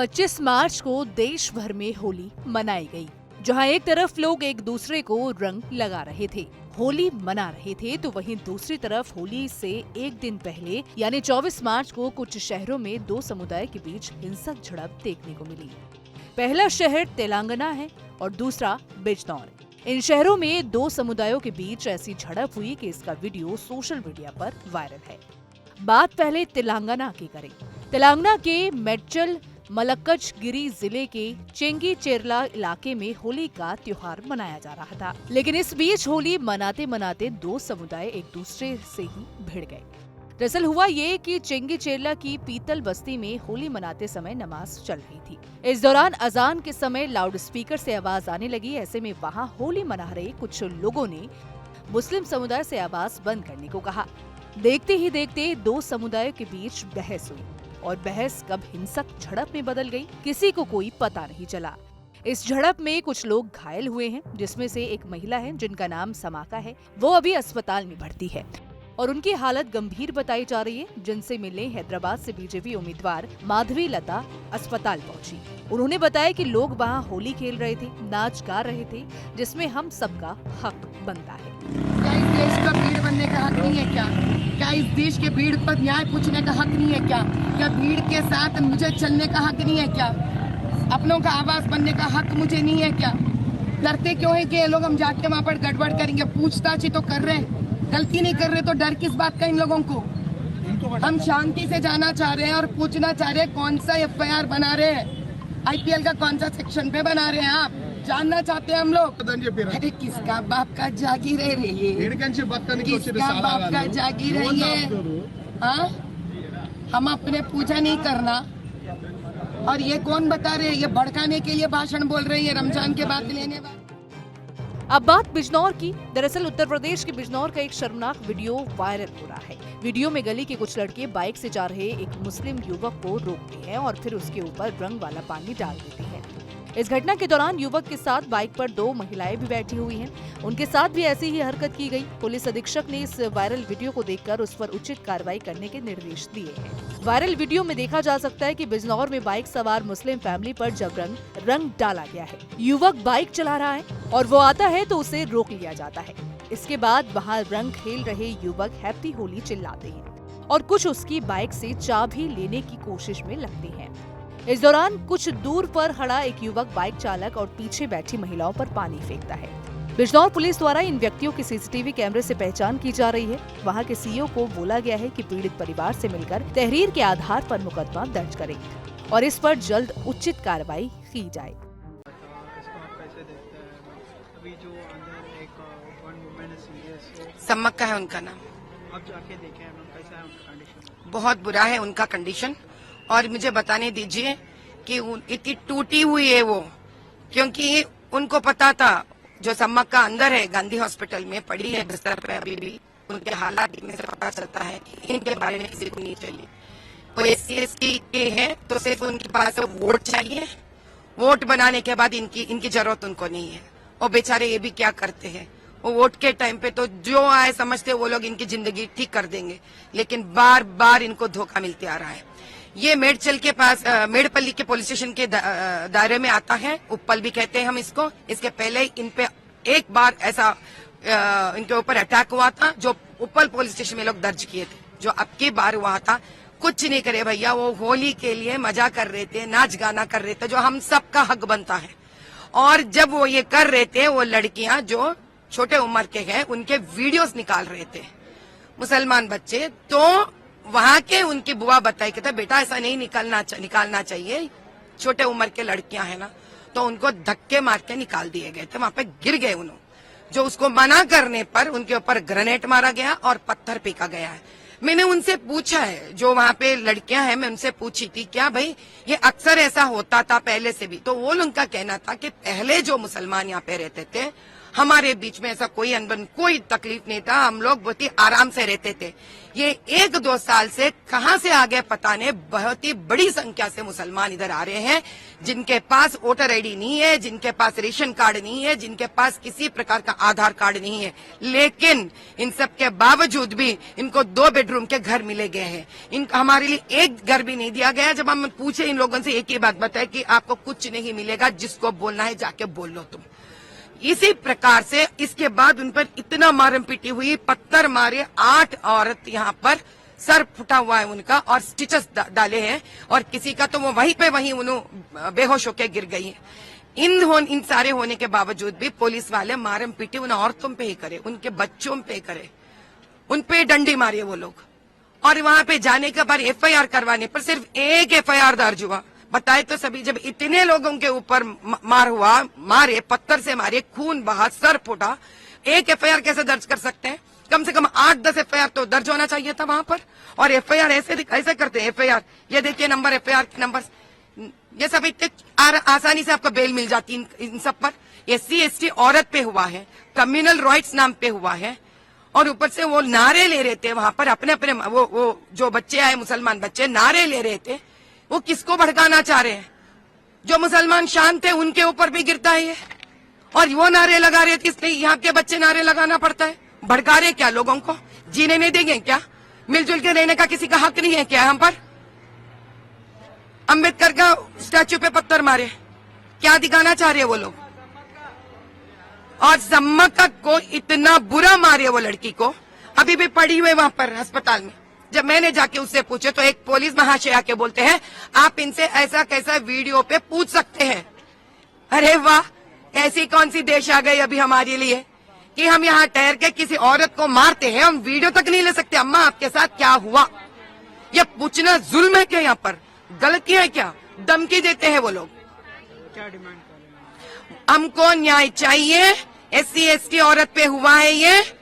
25 मार्च को देश भर में होली मनाई गई, जहां एक तरफ लोग एक दूसरे को रंग लगा रहे थे, होली मना रहे थे, तो वहीं दूसरी तरफ होली से एक दिन पहले यानी 24 मार्च को कुछ शहरों में दो समुदाय के बीच हिंसक झड़प देखने को मिली। पहला शहर तेलंगाना है और दूसरा बिजनौर। इन शहरों में दो समुदायों के बीच ऐसी झड़प हुई कि इसका वीडियो सोशल मीडिया पर वायरल है। बात पहले तेलंगाना की करें। तेलंगाना के मेड्चल मलक्कजगिरी जिले के चेंगीचेरला इलाके में होली का त्योहार मनाया जा रहा था, लेकिन इस बीच होली मनाते मनाते दो समुदाय एक दूसरे से ही भिड़ गए। दरअसल हुआ ये कि चेंगीचेरला की पीतल बस्ती में होली मनाते समय नमाज चल रही थी। इस दौरान अजान के समय लाउड स्पीकर से आवाज आने लगी। ऐसे में वहां होली मना रहे कुछ लोगों ने मुस्लिम समुदाय से आवाज बंद करने को कहा। देखते ही देखते दो समुदायों के बीच बहस हुई और बहस कब हिंसक झड़प में बदल गई, किसी को कोई पता नहीं चला। इस झड़प में कुछ लोग घायल हुए हैं, जिसमें से एक महिला है जिनका नाम समाका है। वो अभी अस्पताल में भर्ती है और उनकी हालत गंभीर बताई जा रही है। जिनसे मिलने हैदराबाद से बीजेपी उम्मीदवार माधवी लता अस्पताल पहुंची। उन्होंने बताया कि लोग वहां होली खेल रहे थे, नाच गा रहे थे, जिसमें हम सबका हक बनता है। क्या इस देश का भीड़ बनने का हक नहीं है क्या? क्या इस देश के भीड़ पर न्याय पूछने का हक नहीं है क्या? क्या भीड़ के साथ मुझे चलने का हक नहीं है क्या? अपनों का आवाज बनने का हक मुझे नहीं है क्या? डरते क्यों है कि ये लोग हम जाके वहाँ पर गड़बड़ करेंगे? पूछताछ ही तो कर रहे हैं, गलती नहीं कर रहे तो डर किस बात का इन लोगों को? हम शांति से जाना चाह रहे हैं और पूछना चाह रहे हैं कौन सा FIR बना रहे हैं, IPL का कौन सा सेक्शन पे बना रहे हैं, आप जानना चाहते हैं हम लोग। अरे किसका बाप का जागीर है ये? किसका बाप का जागीर है ये? हाँ, हम अपने पूजा नहीं करना और ये कौन बता रहे हैं? ये भड़काने के लिए भाषण बोल रहे हैं, रमजान के बाद लेने वाले। अब बात बिजनौर की। दरअसल उत्तर प्रदेश के बिजनौर का एक शर्मनाक वीडियो वायरल हो रहा है। वीडियो में गली के कुछ लड़के बाइक से जा रहे एक मुस्लिम युवक को रोकते हैं और फिर उसके ऊपर रंग वाला पानी डाल देते हैं। इस घटना के दौरान युवक के साथ बाइक पर दो महिलाएं भी बैठी हुई हैं। उनके साथ भी ऐसी ही हरकत की गई। पुलिस अधीक्षक ने इस वायरल वीडियो को देखकर उस पर उचित कार्रवाई करने के निर्देश दिए हैं। वायरल वीडियो में देखा जा सकता है कि बिजनौर में बाइक सवार मुस्लिम फैमिली पर जबरन रंग डाला गया है। युवक बाइक चला रहा है और वो आता है तो उसे रोक लिया जाता है। इसके बाद वहाँ रंग खेल रहे युवक हैप्पी होली चिल्लाते हैं और कुछ उसकी बाइक से चाबी लेने की कोशिश में लगते हैं। इस दौरान कुछ दूर पर खड़ा एक युवक बाइक चालक और पीछे बैठी महिलाओं पर पानी फेंकता है। बिजनौर पुलिस द्वारा इन व्यक्तियों की CCTV कैमरे से पहचान की जा रही है। वहां के CEO को बोला गया है कि पीड़ित परिवार से मिलकर तहरीर के आधार पर मुकदमा दर्ज करें और इस पर जल्द उचित कार्रवाई की जाए। सम्मक्का है उनका नाम। अब जाके देखे हम लोग कैसा है उनका कंडीशन? बहुत बुरा है उनका कंडीशन और मुझे बताने दीजिए कि इतनी टूटी हुई है वो, क्योंकि उनको पता था जो सम्मक्का अंदर है गांधी हॉस्पिटल में पड़ी है बिस्तर पे, अभी भी उनके हालात देखने से पता चलता है कि इनके बारे में किसी को नहीं चाहिए। वो SC के हैं तो सिर्फ उनके पास वोट चाहिए, वोट बनाने के बाद इनकी जरूरत उनको नहीं है। और बेचारे ये भी क्या करते हैं, वो वोट के टाइम पे तो जो आए समझते वो लोग इनकी जिंदगी ठीक कर देंगे, लेकिन बार बार इनको धोखा मिलते आ रहा है। ये मेडचल के पास मेडपल्ली के पुलिस स्टेशन के दायरे में आता है, उप्पल भी कहते हैं हम इसको। इसके पहले इन पे एक बार ऐसा इनके ऊपर अटैक हुआ था जो उप्पल पुलिस स्टेशन में लोग दर्ज किए थे। जो अब की बार हुआ था कुछ नहीं करे भैया, वो होली के लिए मजा कर रहे थे, नाच गाना कर रहे थे, जो हम सबका हक बनता है। और जब वो ये कर रहे थे, वो लड़कियां जो छोटे उम्र के हैं उनके वीडियोस निकाल रहे थे मुसलमान बच्चे, तो वहां के उनकी बुआ बताई कि बेटा ऐसा नहीं निकालना चाहिए, छोटे उम्र के लड़कियां हैं ना, तो उनको धक्के मार के निकाल दिए गए थे। वहां पे गिर गए उन्होंने, जो उसको मना करने पर उनके ऊपर ग्रेनेड मारा गया और पत्थर फेंका गया है। मैंने उनसे पूछा है, जो वहां पे लड़कियां हैं, मैं उनसे पूछी थी क्या भाई ये अक्सर ऐसा होता था पहले से भी? तो वो लोग का कहना था कि पहले जो मुसलमान यहाँ पे रहते थे हमारे बीच में ऐसा कोई अनबन, कोई तकलीफ नहीं था। हम लोग बहुत ही आराम से रहते थे। ये 1-2 साल से कहां से आ गए पता नहीं, बहुत ही बड़ी संख्या से मुसलमान इधर आ रहे हैं, जिनके पास वोटर आईडी नहीं है, जिनके पास रेशन कार्ड नहीं है, जिनके पास किसी प्रकार का आधार कार्ड नहीं है। लेकिन इन सब के बावजूद भी इनको 2 बेडरूम के घर मिले गए हैं। हमारे लिए एक घर भी नहीं दिया गया। जब हम पूछे इन लोगों से, एक ही बात बताए कि आपको कुछ नहीं मिलेगा, जिसको बोलना है जाके बोल लो तुम। इसी प्रकार से इसके बाद उन पर इतना मारम पीटी हुई, पत्थर मारे। 8 औरत यहाँ पर सर फुटा हुआ है उनका और स्टिचेस डाले हैं, और किसी का तो वो वहीं पे वहीं उन्होंने बेहोश होकर गिर गई है। इन सारे होने के बावजूद भी पुलिस वाले मारम पीटी उन औरतों पे ही करे, उनके बच्चों पे करे, उन पे डंडी मारे वो लोग। और वहां पे जाने के बाद FIR करवाने पर सिर्फ एक FIR दर्ज हुआ। बताए तो सभी, जब इतने लोगों के ऊपर मारे, पत्थर से मारे, खून बहा, सर फूटा, एक FIR कैसे दर्ज कर सकते हैं? कम से कम 8-10 FIR तो दर्ज होना चाहिए था वहां पर। और FIR ऐसे करते हैं। FIR ये देखिए नंबर, FIR के नंबर, ये सब इतने आसानी से आपको बेल मिल जाती इन सब पर। SC ST औरत पे हुआ है, कम्युनल राइट्स नाम पे हुआ है, और ऊपर से वो नारे ले रहे थे वहां पर अपने अपने, वो जो बच्चे आए मुसलमान बच्चे नारे ले रहे थे। वो किसको भड़काना चाह रहे हैं? जो मुसलमान शांत थे उनके ऊपर भी गिरता है ये, और वो नारे लगा रहे थे, इसलिए यहाँ के बच्चे नारे लगाना पड़ता है। भड़का रहे क्या? लोगों को जीने नहीं देंगे क्या? मिलजुल के रहने का किसी का हक नहीं है क्या? यहाँ पर अम्बेडकर का स्टैच्यू पे पत्थर मारे, क्या दिखाना चाह रहे हैं वो लोग? और सम्मका को इतना बुरा मारे वो लड़की को, अभी भी पड़ी हुई वहां पर अस्पताल में। जब मैंने जाके उससे पूछे तो एक पुलिस महाशय आके बोलते हैं, आप इनसे ऐसा कैसा वीडियो पे पूछ सकते हैं। अरे वाह, ऐसी कौन सी देश आ गई अभी हमारे लिए कि हम यहाँ ठहर के किसी औरत को मारते हैं, हम वीडियो तक नहीं ले सकते। अम्मा आपके साथ क्या हुआ? ये पूछना जुल्म है क्या? यहाँ पर गलती है क्या? धमकी देते हैं वो लोग। क्या डिमांड कर रहे हैं? हमको न्याय चाहिए। SC ST औरत पे हुआ है, ये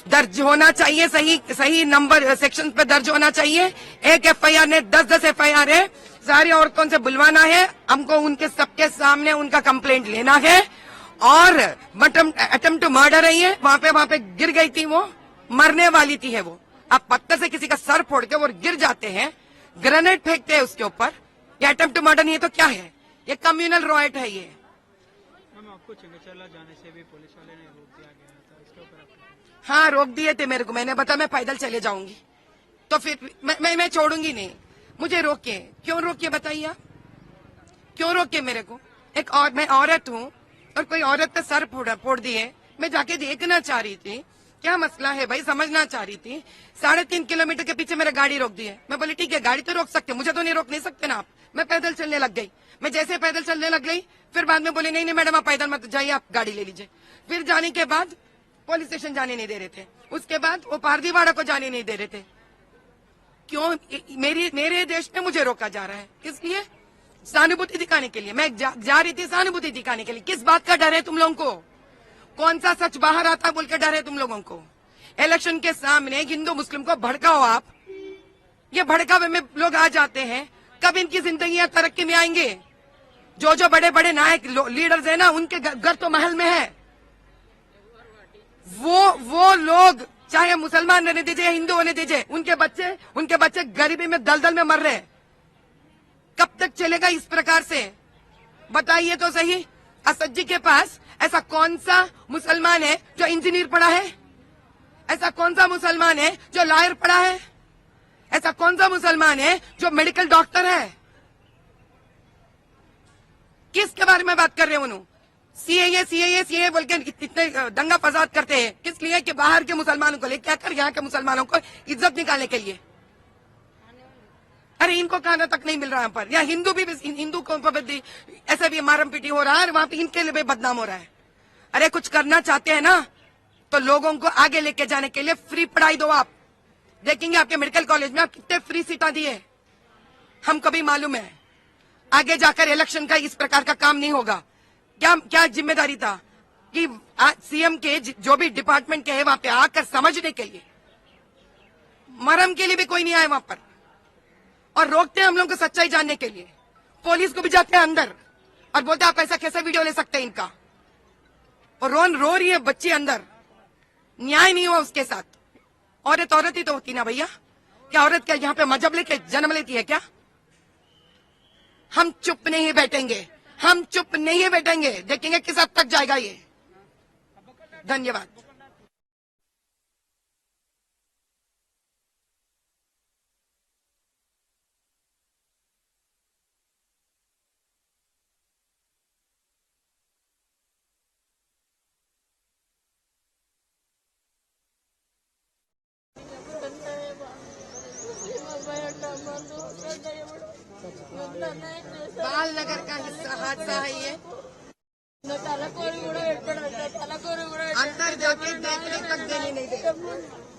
दर्ज होना चाहिए, सही नंबर सेक्शन पे दर्ज होना चाहिए। एक FIR ने 10-10 FIR है, सारी औरतों से बुलवाना है, हमको उनके सबके सामने उनका कंप्लेंट लेना है। और अटेम्प्ट टू मर्डर है ये, वहां पे गिर गई थी, वो मरने वाली थी है वो। आप पत्थर से किसी का सर फोड़ के वो गिर जाते हैं, ग्रेनेड फेंकते हैं उसके ऊपर। ये अटेम्प्ट टू मर्डर नहीं है तो क्या है? ये कम्युनल राइट है ये। मैम आपको चिंगचला जाने से भी पुलिस वाले ने रोक दिया गया था, इसके ऊपर आप हाँ, रोक दिए थे मेरे को। मैंने बताया मैं पैदल चले जाऊंगी, तो फिर मैं छोड़ूंगी नहीं। मुझे रोके क्यों? रोके बताइए आप, क्यों रोके मेरे को? मैं औरत हूँ और कोई औरत पे सर फोड़ दिए। मैं जाके देखना चाह रही थी क्या मसला है भाई, समझना चाह रही थी। 3.5 किलोमीटर के पीछे मेरा गाड़ी रोक दी है। मैं बोली ठीक है, गाड़ी तो रोक सकते, मुझे तो नहीं रोक नहीं सकते ना आप। मैं पैदल चलने लग गई। मैं जैसे पैदल चलने लग गई, फिर बाद में बोले नहीं नहीं मैडम आप पैदल मत जाइए, आप गाड़ी ले लीजिए। फिर जाने के बाद पुलिस स्टेशन जाने नहीं दे रहे थे, उसके बाद वो पारदीवाड़ा को जाने नहीं दे रहे थे। क्यों? मेरे देश में मुझे रोका जा रहा है, इसलिए सहानुभूति दिखाने के लिए। मैं जा रही थी सहानुभूति दिखाने के लिए। किस बात का डर है तुम लोगों को? कौन सा सच बाहर आता बोल के डर है तुम लोगों को? इलेक्शन के सामने हिंदू मुस्लिम को भड़काओ आप, ये भड़कावे में लोग आ जाते हैं। कब इनकी जिंदगी तरक्की में आएंगे? जो बड़े बड़े नायक लीडर्स है ना, उनके घर तो महल में है। वो लोग चाहे मुसलमान रहने दीजिए, हिंदू होने दीजिए, उनके बच्चे गरीबी में दलदल में मर रहे हैं। कब तक चलेगा इस प्रकार से? बताइए तो सही। असद जी के पास ऐसा कौन सा मुसलमान है जो इंजीनियर पढ़ा है? ऐसा कौन सा मुसलमान है जो लॉयर पढ़ा है? ऐसा कौन सा मुसलमान है जो मेडिकल डॉक्टर है? किसके बारे में बात कर रहे हैं उन्होंने? CAA बोल के इतने दंगा फसाद करते हैं किस लिए? कि बाहर के मुसलमानों को लेकर आकर यहाँ के मुसलमानों को इज्जत निकालने के लिए। अरे इनको खाना तक नहीं मिल रहा है पर। या हिंदू को ऐसा भी मारम पीटी हो रहा है, वहां पे इनके लिए भी बदनाम हो रहा है। अरे कुछ करना चाहते हैं ना तो लोगों को आगे लेके जाने के लिए फ्री पढ़ाई दो। आप देखेंगे आपके मेडिकल कॉलेज में आप कितने फ्री सीटा दिए, हमको भी मालूम है। आगे जाकर इलेक्शन का इस प्रकार का काम नहीं होगा। क्या जिम्मेदारी था कि CM के जो भी डिपार्टमेंट के है वहां पे आकर समझने के लिए, मरम के लिए भी कोई नहीं आया वहां पर। और रोकते हैं हम लोग को सच्चाई जानने के लिए। पुलिस को भी जाते हैं अंदर और बोलते हैं आप ऐसा कैसा वीडियो ले सकते हैं इनका। और रोन रो रही है बच्ची अंदर, न्याय नहीं हुआ उसके साथ। औरत औरत ही तो होती ना भैया, क्या औरत क्या यहाँ पे मजहब लेके जन्म लेती है क्या? हम चुप नहीं बैठेंगे, हम चुप नहीं बैठेंगे, देखेंगे किस हद तक जाएगा ये। धन्यवाद। बालनगर का हादसा है ये, अंदर जाके देखने तक देने नहीं दे।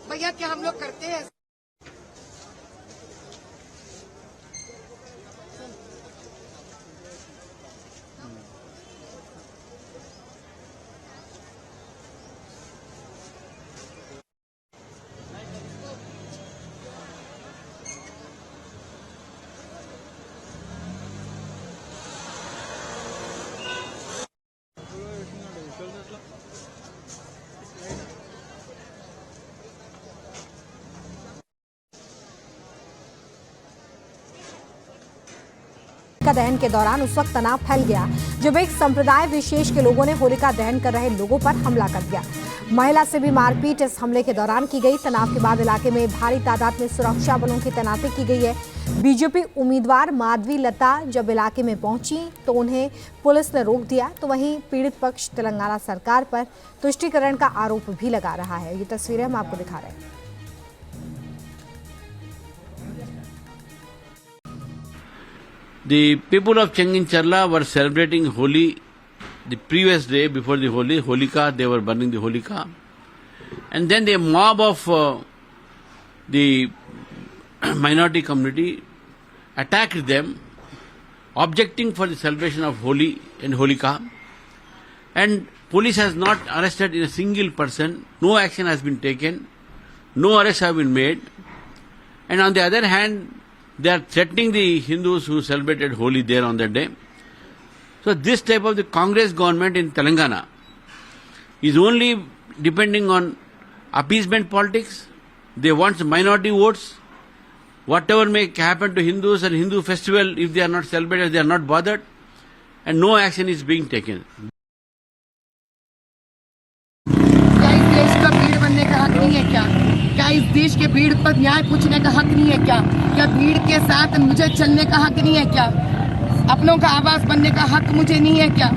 भैया क्या हम लोग करते हैं? होलिका दहन के दौरान उस वक्त तनाव फैल गया जब एक संप्रदाय विशेष के लोगों ने होलिका दहन कर रहे लोगों पर हमला कर दिया। महिला से भी मारपीट इस हमले के दौरान की गई। तनाव के बाद इलाके में भारी तादाद में सुरक्षा बलों की तैनाती की गई है। बीजेपी उम्मीदवार माधवी लता जब इलाके में पहुंची तो उन्हें पुलिस ने रोक दिया, तो वहीं पीड़ित पक्ष तेलंगाना सरकार पर तुष्टीकरण का आरोप भी लगा रहा है। ये तस्वीरें हम आपको दिखा रहे हैं। The people of Changincharla were celebrating Holi the previous day before the Holika, they were burning the Holika. And then the mob of the minority community attacked them, objecting for the celebration of Holi and Holika. And police has not arrested a single person, no action has been taken, no arrests have been made. And on the other hand, they are threatening the Hindus who celebrated Holi there on that day. So this type of the Congress government in Telangana is only depending on appeasement politics. They want minority votes. Whatever may happen to Hindus and Hindu festival, if they are not celebrated, they are not bothered. And no action is being taken. क्या इस देश का भीड़ बनने का हक नहीं है क्या? क्या इस देश के भीड़ पर न्याय पूछने का हक नहीं है क्या? क्या भीड़ के साथ मुझे चलने का हक नहीं है क्या? अपनों का आवाज बनने का हक मुझे नहीं है क्या?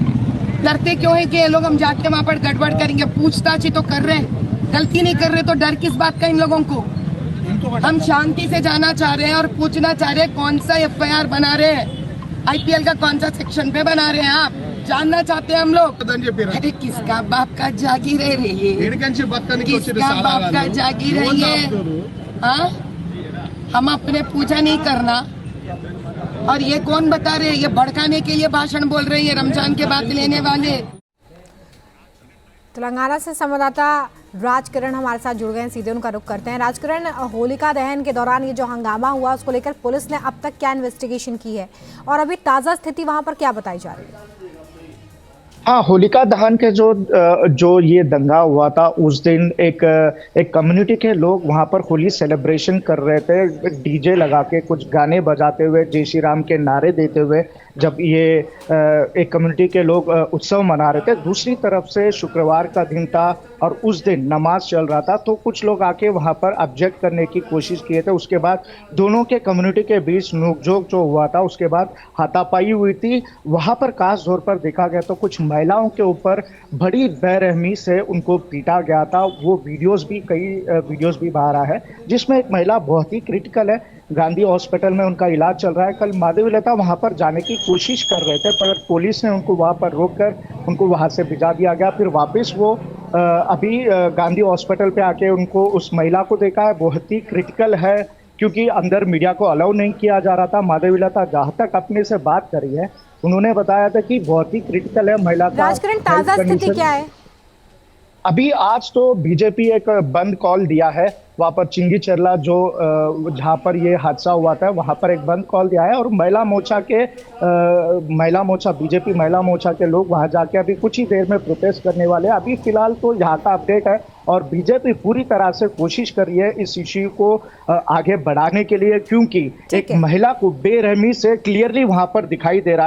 डरते क्यों है कि ये लोग हम जाके वहाँ पर गड़बड़ करेंगे? पूछताछ ही तो कर रहे हैं, गलती नहीं कर रहे तो डर किस बात का इन लोगों को? हम शांति से जाना चाह रहे हैं और पूछना चाह रहे हैं कौन सा एफआईआर बना रहे हैं, आईपीएल का कौन सा सेक्शन पे बना रहे हैं, आप जानना चाहते हैं हम लोग। अरे किसका बाप का जागीर है रे ये? किसका बाप का जागीर है ये? हाँ, हम अपने पूजा नहीं करना और ये कौन बता रहे हैं? ये भड़काने के लिए भाषण बोल रहे हैं, ये रमजान के बाद लेने वाले। तेलंगाना से संवाददाता राजकिरण हमारे साथ जुड़ गए हैं, सीधे उनका रुख करते हैं। राजकिरण, होलिका दहन के दौरान ये जो हंगामा हुआ उसको लेकर पुलिस ने अब तक क्या इन्वेस्टिगेशन की है और अभी ताज़ा स्थिति वहां पर क्या बताई जा रही है? हाँ, होलिका दहन के जो ये दंगा हुआ था उस दिन एक कम्युनिटी के लोग वहां पर होली सेलिब्रेशन कर रहे थे, डीजे लगा के कुछ गाने बजाते हुए, जय श्री राम के नारे देते हुए, जब ये एक कम्युनिटी के लोग उत्सव मना रहे थे। दूसरी तरफ से शुक्रवार का दिन था और उस दिन नमाज चल रहा था, तो कुछ लोग आके वहां पर ऑब्जेक्ट करने की कोशिश किए थे। उसके बाद दोनों के कम्युनिटी के बीच नोकझोंक जो हुआ था, उसके बाद हाथापाई हुई थी। वहां पर खास तौर पर देखा गया तो कुछ महिलाओं के ऊपर बड़ी बेरहमी से उनको पीटा गया था। वो कई वीडियोस भी बाहर आए हैं जिसमें एक महिला बहुत ही क्रिटिकल है, गांधी हॉस्पिटल में उनका इलाज चल रहा है। कल माधवी लता वहां पर जाने की कोशिश कर रहे थे पर पुलिस ने उनको वहां पर रोककर उनको वहां से भिजा दिया गया। फिर वापस वो अभी गांधी हॉस्पिटल पे आके उनको उस महिला को देखा है, बहुत ही क्रिटिकल है क्योंकि अंदर मीडिया को अलाउ नहीं किया जा रहा था। माधवी लता जहाँ तक अपने से बात करी है उन्होंने बताया था कि बहुत ही क्रिटिकल है महिला का। राजकिरण, ताजा स्थिति क्या है? अभी आज तो बीजेपी एक बंद कॉल दिया है वहाँ पर चिंगी चरला जो जहाँ पर ये हादसा हुआ था वहाँ पर एक बंद कॉल दिया है और महिला मोर्चा बीजेपी महिला मोर्चा के लोग वहाँ जाके अभी कुछ ही देर में प्रोटेस्ट करने वाले हैं। अभी फिलहाल तो यहाँ का अपडेट है और बीजेपी पूरी तरह से कोशिश कर रही है इस इश्यू को आगे बढ़ाने के लिए, क्योंकि एक महिला को बेरहमी से क्लियरली वहां पर दिखाई दे रहा है